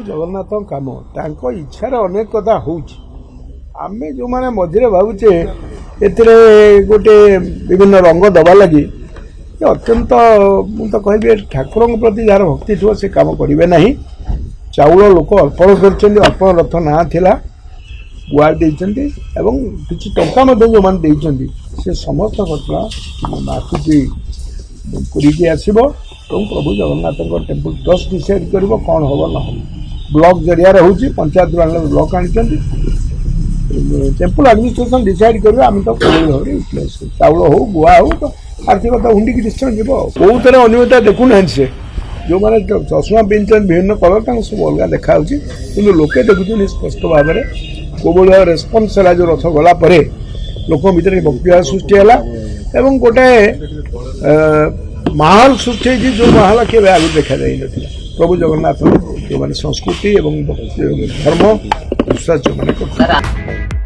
जगन्नाथ काम इच्छार अनेक कथा होमें जो मैंने मझे भावुचे गोटे विभिन्न रंग दबा लगी अत्यंत मुझे कहबी ठाकुर प्रति जार भक्ति थो से कम करेंगे ना। चाउल लोक अर्पण कर अर्पण रथ ना थिला गुआ देती किसी टंका जो मैंने से समस्त घटना माफी पूरी आसब प्रभु जगन्नाथ टेम्पल ट्रस्ट डिसाइड कर कौन हम ना हम ब्लॉक जरिया रोचे पंचायत ब्लॉक आनी टेम्पल एडमिनिस्ट्रेशन डिसाइड कर आम तो भाव यूटिलाइज कर चाउल हो गुआ हो तो आर्थिकता हुंडी की डिस्टेंस जीव बहुत थे अनियमितता देखुना से जो मैंने चश्मा पिंधन विभिन्न कलर सब अलग देखा कि लोके देखुन स्पष्ट भाव में को भाई रेस्पन्स है जो रथ गलापर लोक भर भक्तिभाव सृष्टि है गोटे माहौल सृष्टि जो माहौल के आगे देखा जा प्रभु जगन्नाथ जो मैंने संस्कृति और धर्म विश्वास जो मैंने